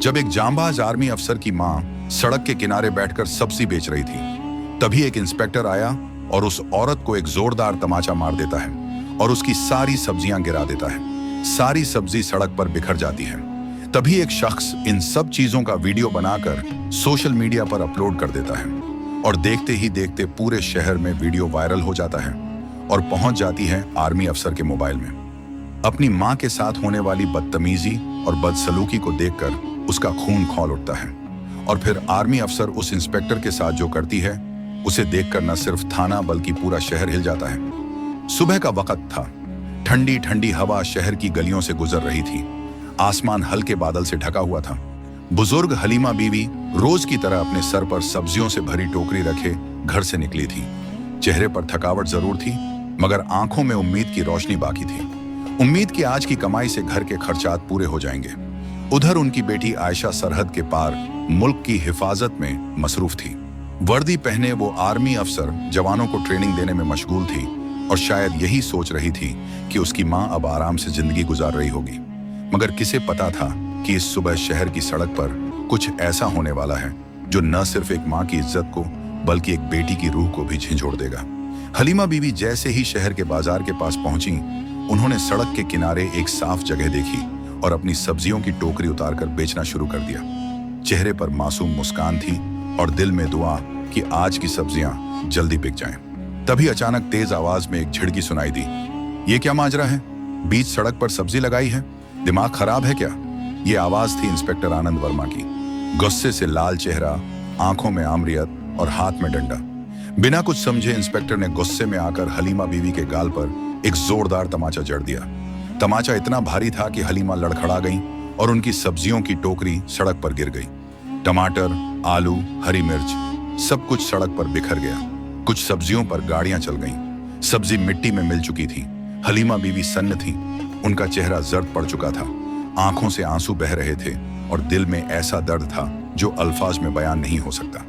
जब एक जांबाज आर्मी अफसर की मां सड़क के किनारे बैठकर सब्जी बेच रही थी, तभी एक इंस्पेक्टर आया और उस औरत को एक जोरदार तमाचा मार देता है और उसकी सारी सब्जियां गिरा देता है। सारी सब्जी सड़क पर बिखर जाती है। तभी एक शख्स इन सब चीजों का वीडियो बनाकर सोशल मीडिया पर अपलोड कर देता है और देखते ही देखते पूरे शहर में वीडियो वायरल हो जाता है और पहुंच जाती है आर्मी अफसर के मोबाइल में। अपनी मां के साथ होने वाली बदतमीजी और बदसलूकी को देखकर उसका खून खौल उठता है और फिर आर्मी अफसर उस इंस्पेक्टर के साथ जो करती है उसे देखकर न सिर्फ थाना बल्कि पूरा शहर हिल जाता है। सुबह का वक्त था। ठंडी ठंडी हवा शहर की गलियों से गुजर रही थी। आसमान हल्के बादल से ढका हुआ था। बुजुर्ग हलीमा बीवी रोज की तरह अपने सर पर सब्जियों से भरी टोकरी रखे घर से निकली थी। चेहरे पर थकावट जरूर थी, मगर आंखों में उम्मीद की रोशनी बाकी थी। उम्मीद की आज की कमाई से घर के खर्चात पूरे हो जाएंगे। उधर उनकी बेटी आयशा सरहद के पार मुल्क की हिफाजत में मसरूफ थी। वर्दी पहने वो आर्मी अफसर जवानों को ट्रेनिंग देने में मशगूल थी और शायद यही सोच रही थी कि उसकी मां अब आराम से जिंदगी गुजार रही होगी। मगर किसे पता था कि इस सुबह शहर की सड़क पर कुछ ऐसा होने वाला है जो न सिर्फ एक मां की इज्जत को बल्कि एक बेटी की रूह को भी झंझोड़ देगा। हलीमा बीवी जैसे ही शहर के बाजार के पास पहुंची, उन्होंने सड़क के किनारे एक साफ जगह देखी और अपनी सब्जियों की टोकरी उतारकर बेचना शुरू कर दिया। चेहरे पर मासूम मुस्कान थी और दिल में दुआ कि आज की सब्जियां जल्दी बिक जाएं। तभी अचानक तेज आवाज में एक झिड़की सुनाई दी। ये क्या माजरा है? बीच सड़क पर सब्जी लगाई है? दिमाग खराब है क्या? ये आवाज थी इंस्पेक्टर आनंद वर्मा की। गुस्से से लाल चेहरा, आंखों में आमरियत और हाथ में डंडा। बिना कुछ समझे इंस्पेक्टर ने गुस्से में आकर हलीमा बीवी के गाल पर एक जोरदार तमाचा जड़ दिया। तमाचा इतना भारी था कि हलीमा लड़खड़ा गई और उनकी सब्जियों की टोकरी सड़क पर गिर गई। टमाटर, आलू, हरी मिर्च सब कुछ सड़क पर बिखर गया। कुछ सब्जियों पर गाड़ियां चल गईं। सब्जी मिट्टी में मिल चुकी थी। हलीमा बीवी सन्न थी। उनका चेहरा जर्द पड़ चुका था। आंखों से आंसू बह रहे थे और दिल में ऐसा दर्द था जो अल्फाज में बयान नहीं हो सकता।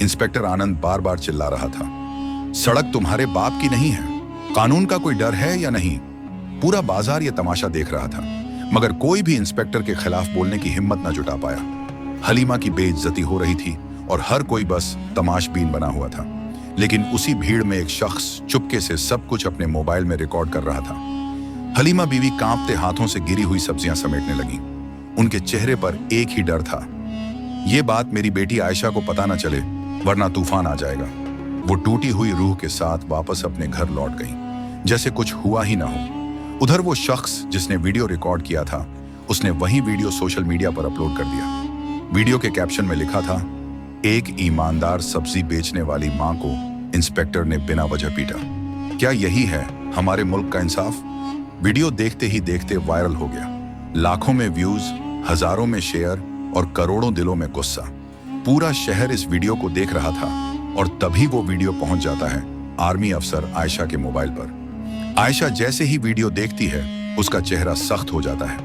इंस्पेक्टर आनंद बार बार चिल्ला रहा था, सड़क तुम्हारे बाप की नहीं है। कानून का कोई डर है या नहीं? पूरा बाजार ये तमाशा देख रहा था, मगर कोई भी इंस्पेक्टर के खिलाफ बोलने की हिम्मत न जुटा पाया। हलीमा की बेइज्जती हो रही थी और हर कोई बस तमाशबीन बना हुआ था। लेकिन उसी भीड़ में एक शख्स चुपके से सब कुछ अपने मोबाइल में रिकॉर्ड कर रहा था। हलीमा बीवी कांपते हाथों से गिरी हुई सब्जियां समेटने लगी। उनके चेहरे पर एक ही डर था, ये बात मेरी बेटी आयशा को पता न चले, वरना तूफान आ जाएगा। वो टूटी हुई रूह के साथ वापस अपने घर लौट गई, जैसे कुछ हुआ ही ना हो। उधर वो शख्स जिसने वीडियो रिकॉर्ड किया था, उसने वही वीडियो सोशल मीडिया पर अपलोड कर दिया। वीडियो के कैप्शन में लिखा था, एक ईमानदार सब्जी बेचने वाली मां को इंस्पेक्टर ने बिना वजह पीटा। क्या यही है हमारे मुल्क का इंसाफ? वीडियो देखते ही देखते वायरल हो गया। लाखों में व्यूज, हजारों में शेयर और करोड़ों दिलों में गुस्सा। पूरा शहर इस वीडियो को देख रहा था और तभी वो वीडियो पहुंच जाता है आर्मी अफसर आयशा के मोबाइल पर। आयशा जैसे ही वीडियो देखती है, उसका चेहरा सख्त हो जाता है।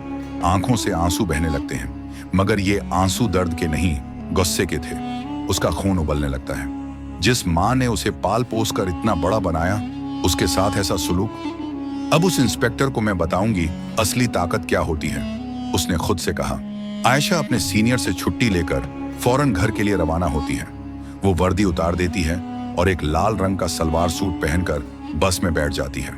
आंखों से आंसू बहने लगते हैं, मगर ये आंसू दर्द के नहीं, गुस्से के थे। उसका खून उबलने लगता है। जिस मां ने उसे पाल पोस कर इतना बड़ा बनाया, उसके साथ ऐसा सुलूक। अब उस इंस्पेक्टर को मैं बताऊंगी असली ताकत क्या होती है, उसने खुद से कहा। आयशा अपने सीनियर से छुट्टी लेकर फौरन घर के लिए रवाना होती है। वो वर्दी उतार देती है और एक लाल रंग का सलवार सूट पहनकर बस में बैठ जाती है।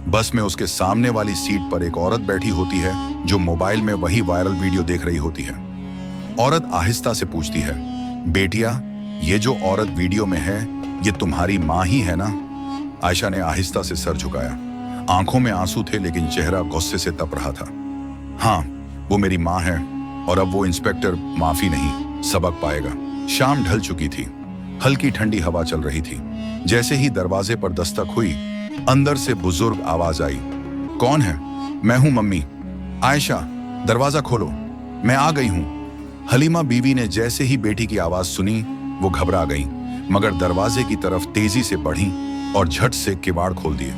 बस में उसके सामने वाली सीट पर एक औरत बैठी होती है जो मोबाइल में वही वायरल वीडियो देख रही होती है। औरत आहिस्ता से पूछती है, बेटिया, ये जो औरत वीडियो में है, ये तुम्हारी मां ही है ना? आयशा ने आहिस्ता से सर झुकाया। आंखों में आंसू थे, लेकिन चेहरा गुस्से से तप रहा था। हाँ, वो मेरी मां है और अब वो इंस्पेक्टर माफी नहीं, सबक पाएगा। शाम ढल चुकी थी। हल्की ठंडी हवा चल रही थी। जैसे ही दरवाजे पर दस्तक हुई, अंदर से बुजुर्ग आवाज आई, कौन है? मैं हूं मम्मी। आयशा, दरवाजा खोलो, मैं आ गई हूं। हलीमा बीवी ने जैसे ही बेटी की आवाज सुनी, वो घबरा गई, मगर दरवाजे की तरफ तेजी से बढ़ी और झट से किवाड़ खोल दिए।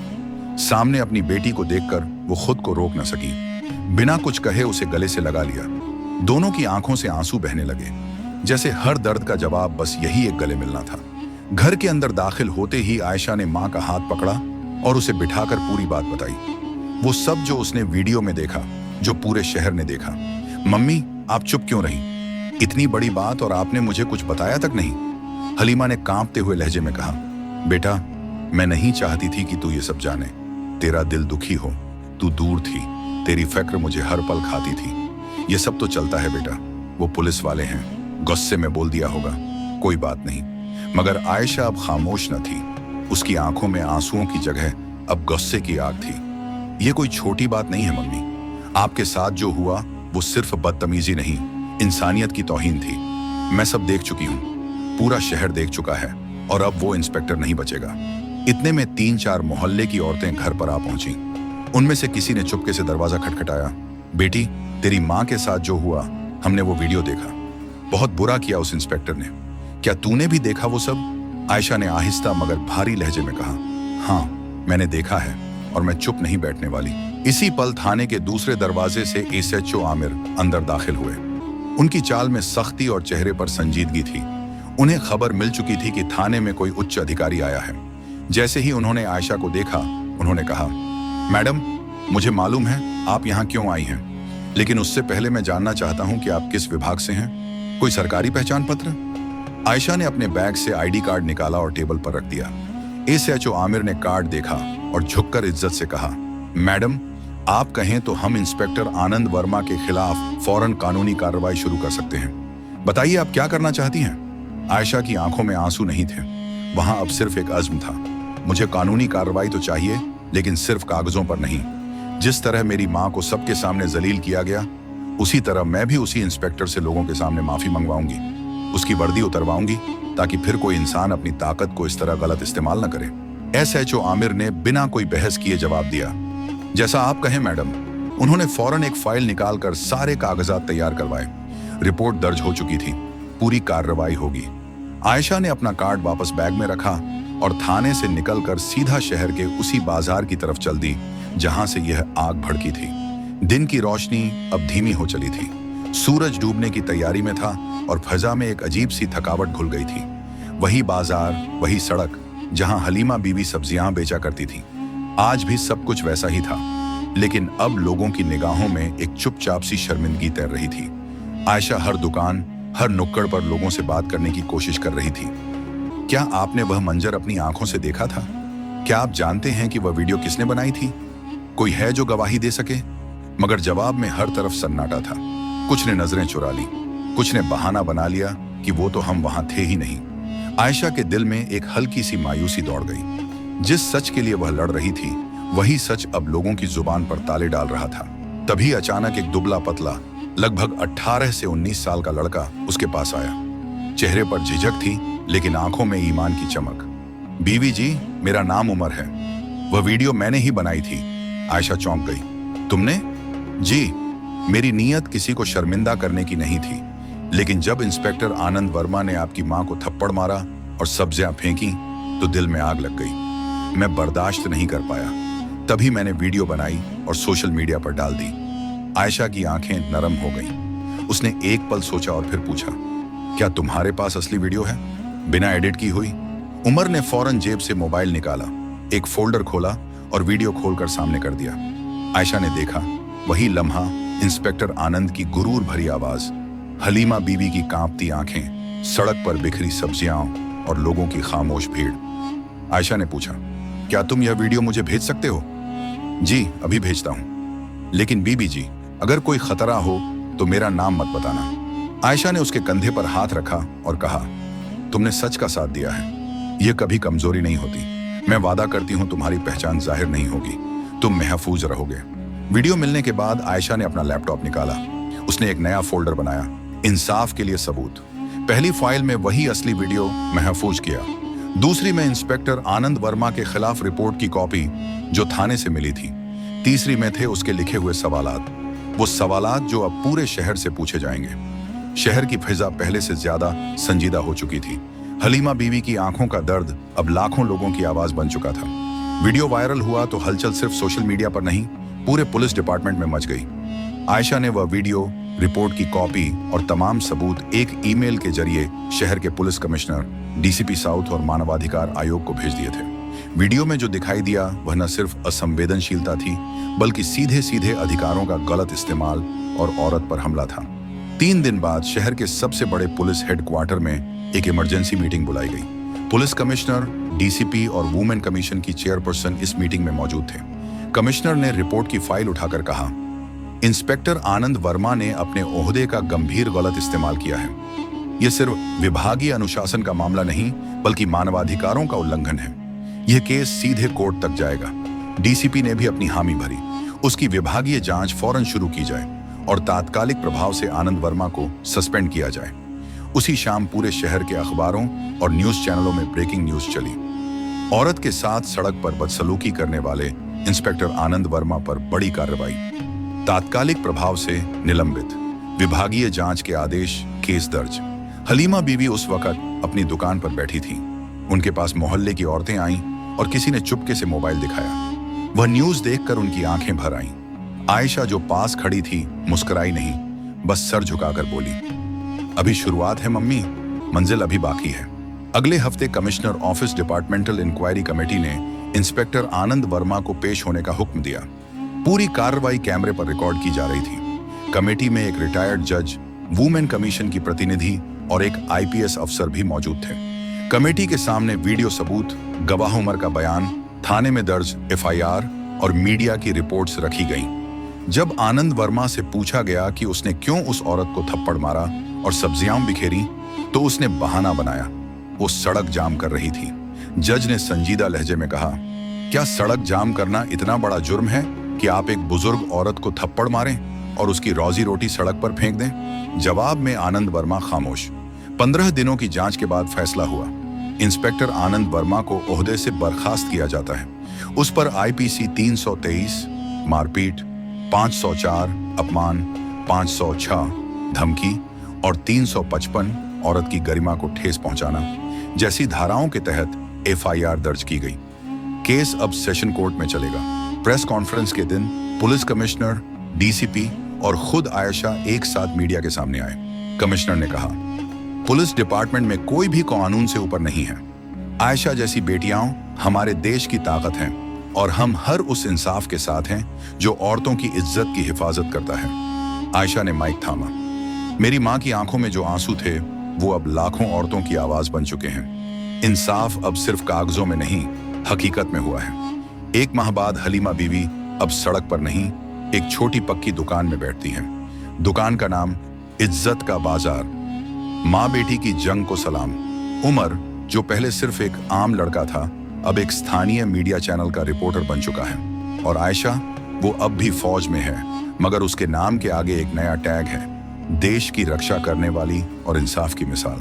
सामने अपनी बेटी को देखकर वो खुद को रोक न सकी। बिना कुछ कहे उसे गले से लगा लिया। दोनों की आंखों से आंसू बहने लगे, जैसे हर दर्द का जवाब बस यही एक गले मिलना था। घर के अंदर दाखिल होते ही आयशा ने मां का हाथ पकड़ा और उसे बिठाकर पूरी बात बताई। वो सब जो उसने वीडियो में देखा, जो पूरे शहर ने देखा। मम्मी, आप चुप क्यों रही? इतनी बड़ी बात और आपने मुझे कुछ बताया तक नहीं। हलीमा ने कांपते हुए लहजे में कहा, बेटा, मैं नहीं चाहती थी कि तू ये सब जाने। तेरा दिल दुखी हो, तू दूर थी, तेरी फिक्र मुझे हर पल खाती थी। ये सब तो चलता है बेटा, वो पुलिस वाले हैं, गुस्से में बोल दिया होगा, कोई बात नहीं। मगर आयशा अब खामोश न थी। उसकी आंखों में आंसुओं की जगह अब गुस्से की आग थी। ये कोई छोटी बात नहीं है मम्मी। आपके साथ जो हुआ वो सिर्फ बदतमीजी नहीं, इंसानियत की तौहीन थी। मैं सब देख चुकी हूँ, पूरा शहर देख चुका है, और अब वो इंस्पेक्टर नहीं बचेगा। इतने में 3-4 मोहल्ले की औरतें घर पर आ पहुंची। उनमें से किसी ने चुपके से दरवाजा खटखटाया। बेटी, तेरी माँ के साथ जो हुआ, हमने वो वीडियो देखा। बहुत बुरा किया उस इंस्पेक्टर ने। क्या तूने भी देखा वो सब? आयशा ने आहिस्ता मगर भारी लहजे में कहा, हाँ, मैंने देखा है और मैं चुप नहीं बैठने वाली। इसी पल थाने के दूसरे दरवाजे से एसएचओ आमिर अंदर दाखिल हुए। उनकी चाल में सख्ती और चेहरे पर संजीदगी थी। उन्हें खबर मिल चुकी थी कि थाने में कोई उच्च अधिकारी आया है। जैसे ही उन्होंने आयशा को देखा, उन्होंने कहा, मैडम, मुझे मालूम है आप यहाँ क्यों आई हैं, लेकिन उससे पहले मैं जानना चाहता हूँ कि आप किस विभाग से हैं? कोई सरकारी पहचान पत्र? आयशा ने अपने बैग से आईडी कार्ड निकाला और टेबल पर रख दिया। एसएचओ आमिर ने कार्ड देखा और झुककर इज्जत से कहा, मैडम, आप कहें तो हम इंस्पेक्टर आनंद वर्मा के खिलाफ फौरन कानूनी कार्रवाई शुरू कर सकते हैं। बताइए आप क्या करना चाहती हैं? आयशा की आंखों में आंसू नहीं थे, वहां अब सिर्फ एक अज़्म था। मुझे कानूनी कार्रवाई तो चाहिए, लेकिन सिर्फ कागजों पर नहीं। जिस तरह मेरी माँ को सबके सामने जलील किया गया, उसी तरह मैं भी उसी इंस्पेक्टर से लोगों के सामने माफी मंगवाऊंगी, उसकी वर्दी उतरवाऊंगी, ताकि फिर कोई इंसान अपनी ताकत को इस तरह गलत इस्तेमाल न करे। एसएचओ आमिर ने बिना कोई बहस किए जवाब दिया, जैसा आप कहें मैडम। उन्होंने फौरन एक फाइल निकालकर सारे कागजात तैयार करवाए। रिपोर्ट दर्ज हो चुकी थी, पूरी कार्रवाई होगी। आयशा ने अपना कार्ड वापस बैग में रखा और थाने से निकलकर सीधा शहर के उसी बाजार की तरफ चल दी जहां से यह आग भड़की थी। दिन की रोशनी अब धीमी हो चली थी, सूरज डूबने की तैयारी में था और फजा में एक अजीब सी थकावट घुल गई थी। वही बाजार, वही सड़क जहां हलीमा बीवी सब्जियां बेचा करती थी, आज भी सब कुछ वैसा ही था, लेकिन अब लोगों की निगाहों में एक चुपचाप सी शर्मिंदगी तैर रही थी। आयशा हर दुकान, हर नुक्कड़ पर लोगों से बात करने की कोशिश कर रही थी। क्या आपने वह मंजर अपनी आंखों से देखा था? क्या आप जानते हैं कि वह वीडियो किसने बनाई थी? कोई है जो गवाही दे सके? मगर जवाब में हर तरफ सन्नाटा था। कुछ ने नजरें चुरा ली, कुछ ने बहाना बना लिया कि वो तो हम वहां थे ही नहीं। आयशा के दिल में एक हल्की सी मायूसी दौड़ गई। जिस सच के लिए वह लड़ रही थी, वही सच अब लोगों की जुबान पर ताले डाल रहा था। तभी अचानक एक दुबला पतला, लगभग 18 से 19 साल का लड़का उसके पास आया। चेहरे पर झिझक थी, लेकिन आंखों में ईमान की चमक। बीवी जी, मेरा नाम उमर है, वह वीडियो मैंने ही बनाई थी। आयशा चौंक गई। तुमने? जी, मेरी नीयत किसी को शर्मिंदा करने की नहीं थी, लेकिन जब इंस्पेक्टर आनंद वर्मा ने आपकी मां को थप्पड़ मारा और सब्जियां फेंकी, तो दिल में आग लग गई। मैं बर्दाश्त नहीं कर पाया, तभी मैंने वीडियो बनाई और सोशल मीडिया पर डाल दी। आयशा की आंखें नरम हो गईं। उसने एक पल सोचा और फिर पूछा, क्या तुम्हारे पास असली वीडियो है, बिना एडिट की हुई? उमर ने फौरन जेब से मोबाइल निकाला, एक फोल्डर खोला और वीडियो खोलकर सामने कर दिया। आयशा ने देखा, वही लम्हा, इंस्पेक्टर आनंद की गुरूर भरी आवाज, हलीमा बीवी की कांपती आंखें, सड़क पर बिखरी सब्जियां और लोगों की खामोश भीड़। आयशा ने पूछा, क्या तुम यह वीडियो मुझे भेज सकते हो? जी, अभी भेजता हूं, लेकिन बीबी जी, अगर कोई खतरा हो तो मेरा नाम मत बताना। आयशा ने उसके कंधे पर हाथ रखा और कहा, तुमने सच का साथ दिया है, यह कभी कमजोरी नहीं होती। मैं वादा करती हूं तुम्हारी पहचान जाहिर नहीं होगी, तुम महफूज रहोगे। वीडियो मिलने के बाद आयशा ने अपना लैपटॉप निकाला। उसने एक नया फोल्डर बनाया, इंसाफ के लिए सबूत। पहली फाइल में वही असली वीडियो महफूज किया, दूसरी में इंस्पेक्टर आनंद वर्मा के खिलाफ रिपोर्ट की कॉपी जो थाने से मिली थी, तीसरी में थे उसके लिखे हुए सवालात, वो सवालात जो अब पूरे शहर से पूछे जाएंगे। शहर की फिजा पहले से ज्यादा संजीदा हो चुकी थी। हलीमा बीवी की आंखों का दर्द अब लाखों लोगों की आवाज बन चुका था। वीडियो वायरल हुआ तो हलचल सिर्फ सोशल मीडिया पर नहीं, पूरे पुलिस डिपार्टमेंट में मच गई। आयशा ने वह वीडियो, रिपोर्ट की कॉपी और तमाम सबूत एक ईमेल के जरिए शहर के पुलिस कमिश्नर, डीसीपी साउथ और मानवाधिकार आयोग को भेज दिए थे। वीडियो में जो दिखाई दिया वह न सिर्फ असंवेदनशीलता थी, बल्कि सीधे सीधे अधिकारों का गलत इस्तेमाल और औरत पर हमला था। 3 दिन बाद शहर के सबसे बड़े पुलिस हेडक्वार्टर में एक इमरजेंसी मीटिंग बुलाई गई। पुलिस कमिश्नर, डीसीपी और वुमेन कमीशन की चेयरपर्सन इस मीटिंग में मौजूद थे। कमिश्नर ने रिपोर्ट की फाइल उठाकर कहा, इंस्पेक्टर आनंद वर्मा ने अपने ओहदे का गंभीर गलत इस्तेमाल किया है। यह सिर्फ विभागीय अनुशासन का मामला नहीं बल्कि मानवाधिकारों का उल्लंघन है। यह केस सीधे कोर्ट तक जाएगा। डीसीपी ने भी अपनी हामी भरी। उसकी विभागीय जांच फौरन शुरू की जाए और तात्कालिक प्रभाव से आनंद वर्मा को सस्पेंड किया जाए। उसी शाम पूरे शहर के अखबारों और न्यूज चैनलों में ब्रेकिंग न्यूज चली। औरत के साथ सड़क पर बदसलूकी करने वाले इंस्पेक्टर आनंद वर्मा पर बड़ी कार्रवाई, तात्कालिक प्रभाव से निलंबित, विभागीय जांच के आदेश, केस दर्ज। हलीमा बीवी उस वक्त अपनी दुकान पर बैठी थी। उनके पास मोहल्ले की औरतें आईं और किसी ने चुपके से मोबाइल दिखाया। वह न्यूज देखकर उनकी आंखें भर आईं। आयशा जो पास खड़ी थी मुस्कुराई नहीं, बस सर झुकाकर बोली, अभी शुरुआत है मम्मी, मंजिल अभी बाकी है। अगले हफ्ते commissioner office departmental inquiry committee ने इंस्पेक्टर आनंद वर्मा को पेश होने का हुक्म दिया। पूरी कार्रवाई कैमरे पर रिकॉर्ड की जा रही थी। कमेटी में एक रिटायर्ड जज, वुमेन कमीशन की प्रतिनिधि और एक आईपीएस अफसर भी मौजूद थे। कमेटी के सामने वीडियो सबूत, गवाह उमर का बयान, थाने में दर्ज एफआईआर और मीडिया की रिपोर्ट्स रखी गईं। जब आनंद वर्मा से पूछा गया कि उसने क्यों उस औरत को थप्पड़ मारा और सब्जियां बिखेरी, तो उसने बहाना बनाया, वो सड़क जाम कर रही थी। जज ने संजीदा लहजे में कहा, क्या सड़क जाम करना इतना बड़ा जुर्म है कि आप एक बुजुर्ग औरत को थप्पड़ मारें और उसकी रोजी रोटी सड़क पर फेंक दें? जवाब में आनंद वर्मा खामोश। 15 दिनों की जांच के बाद फैसला हुआ, इंस्पेक्टर आनंद वर्मा को ओहदे से बर्खास्त किया जाता है। उस पर आईपीसी 323 मारपीट, 504 अपमान, 506 धमकी और 355 औरत की गरिमा को ठेस पहुंचाना जैसी धाराओं के तहत एफआईआर दर्ज की गई। केस अब सेशन कोर्ट में चलेगा। प्रेस कॉन्फ्रेंस के दिन पुलिस कमिश्नर, डीसीपी और खुद आयशा एक साथ मीडिया के सामने आए। कमिश्नर ने कहा, पुलिस डिपार्टमेंट में कोई भी कानून से ऊपर नहीं है। आयशा जैसी बेटियां हमारे देश की ताकत हैं और हम हर उस इंसाफ के साथ हैं जो औरतों की इज्जत की हिफाजत करता है। आयशा ने माइक थामा। मेरी माँ की आंखों में जो आंसू थे वो अब लाखों औरतों की आवाज बन चुके हैं। इंसाफ अब सिर्फ कागजों में नहीं, हकीकत में हुआ है। 1 माह बाद हलीमा बीवी अब सड़क पर नहीं, एक छोटी पक्की दुकान में बैठती हैं। दुकान का नाम इज्जत का बाजार। माँ बेटी की जंग को सलाम। उमर, जो पहले सिर्फ एक आम लड़का था, अब एक स्थानीय मीडिया चैनल का रिपोर्टर बन चुका है। और आयशा, वो अब भी फौज में है, मगर उसके नाम के आगे एक नया टैग है, देश की रक्षा करने वाली और इंसाफ की मिसाल।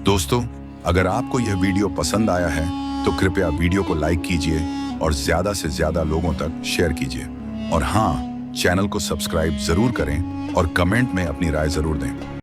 दोस्तों, अगर आपको यह वीडियो पसंद आया है तो कृपया वीडियो को लाइक कीजिए और ज्यादा से ज्यादा लोगों तक शेयर कीजिए। और हाँ, चैनल को सब्सक्राइब जरूर करें और कमेंट में अपनी राय जरूर दें।